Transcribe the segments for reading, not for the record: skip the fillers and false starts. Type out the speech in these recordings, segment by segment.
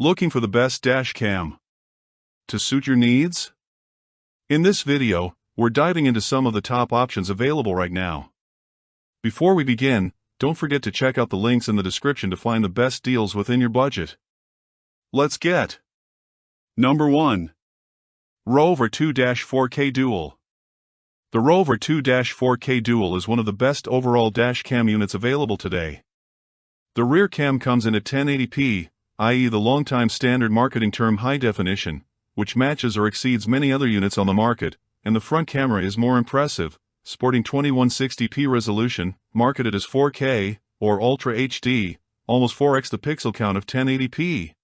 Looking for the best dash cam to suit your needs? In this video, we're diving into some of the top options available right now. Before we begin, don't forget to check out the links in the description to find the best deals within your budget. Let's get Number 1. Rove 2-4K Dual. The Rove 2-4K Dual is one of the best overall dash cam units available today. The rear cam comes in at 1080p, i.e. the longtime standard marketing term high definition, which matches or exceeds many other units on the market, and the front camera is more impressive, sporting 2160p resolution, marketed as 4K, or Ultra HD, almost 4x the pixel count of 1080p.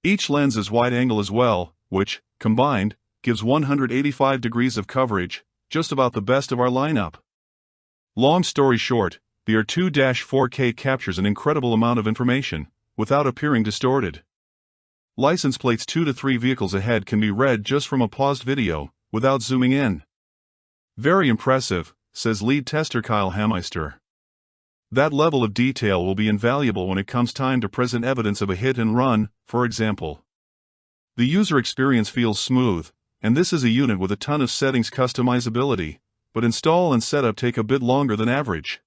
Each lens is wide angle as well, which, combined, gives 185 degrees of coverage, just about the best of our lineup. Long story short, the R2-4K captures an incredible amount of information, without appearing distorted. License plates 2 to 3 vehicles ahead can be read just from a paused video, without zooming in. Very impressive, says lead tester Kyle Hameister. That level of detail will be invaluable when it comes time to present evidence of a hit and run, for example. The user experience feels smooth, and this is a unit with a ton of settings customizability, but install and setup take a bit longer than average.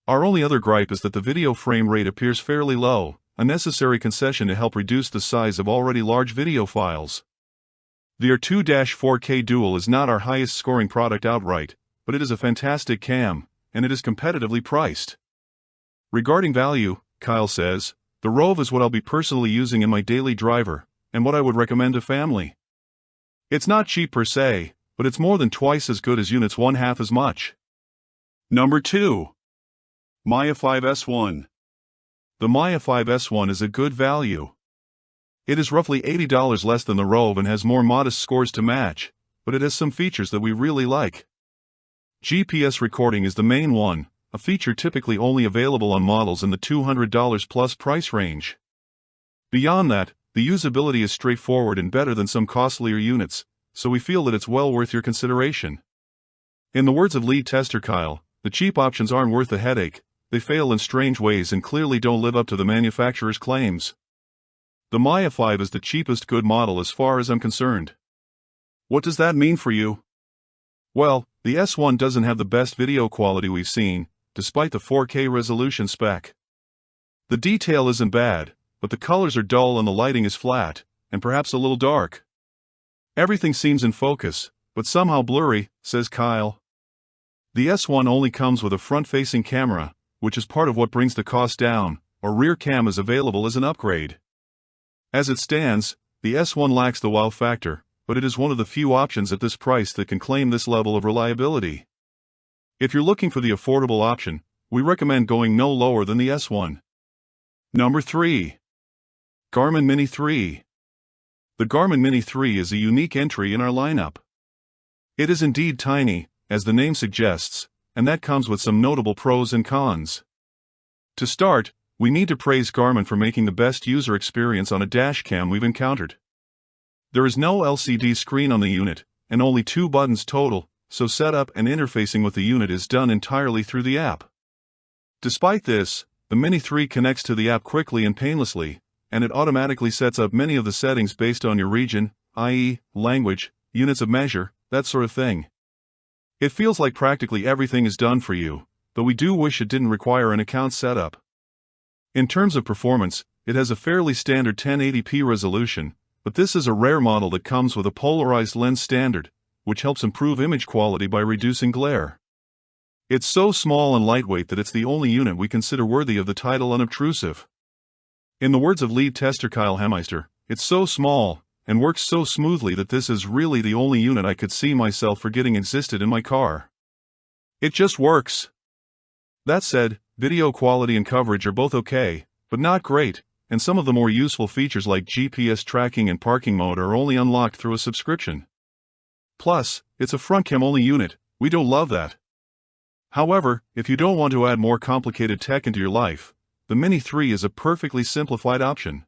Our only other gripe is that the video frame rate appears fairly low, a necessary concession to help reduce the size of already large video files. The R2-4K Dual is not our highest scoring product outright, but it is a fantastic cam, and it is competitively priced. Regarding value, Kyle says, the Rove is what I'll be personally using in my daily driver, and what I would recommend to family. It's not cheap per se, but it's more than twice as good as units one half as much. Number 2. Miofive S1. The Miofive S1 is a good value. It is roughly $80 less than the Rove and has more modest scores to match, but it has some features that we really like. GPS recording is the main one, a feature typically only available on models in the $200 plus price range. Beyond that, the usability is straightforward and better than some costlier units, so we feel that it's well worth your consideration. In the words of lead tester Kyle, the cheap options aren't worth the headache, they fail in strange ways and clearly don't live up to the manufacturer's claims. The Miofive is the cheapest good model as far as I'm concerned. What does that mean for you? Well, the S1 doesn't have the best video quality we've seen, despite the 4K resolution spec. The detail isn't bad, but the colors are dull and the lighting is flat, and perhaps a little dark. Everything seems in focus, but somehow blurry, says Kyle. The S1 only comes with a front-facing camera, which is part of what brings the cost down, or rear cam is available as an upgrade. As it stands, the S1 lacks the wow factor, but it is one of the few options at this price that can claim this level of reliability. If you're looking for the affordable option, we recommend going no lower than the S1. Number 3. Garmin Mini 3. The Garmin Mini 3 is a unique entry in our lineup. It is indeed tiny, as the name suggests, and that comes with some notable pros and cons. To start, we need to praise Garmin for making the best user experience on a dash cam we've encountered. There is no LCD screen on the unit, and only 2 buttons total, so setup and interfacing with the unit is done entirely through the app. Despite this, the Mini 3 connects to the app quickly and painlessly, and it automatically sets up many of the settings based on your region, i.e., language, units of measure, that sort of thing. It feels like practically everything is done for you, though we do wish it didn't require an account setup. In terms of performance, it has a fairly standard 1080p resolution, but this is a rare model that comes with a polarized lens standard, which helps improve image quality by reducing glare. It's so small and lightweight that it's the only unit we consider worthy of the title unobtrusive. In the words of lead tester Kyle Hameister, it's so small, and works so smoothly that this is really the only unit I could see myself forgetting existed in my car. It just works. That said, video quality and coverage are both okay, but not great, and some of the more useful features like GPS tracking and parking mode are only unlocked through a subscription. Plus, it's a front cam only unit, we don't love that. However, if you don't want to add more complicated tech into your life, the Mini 3 is a perfectly simplified option.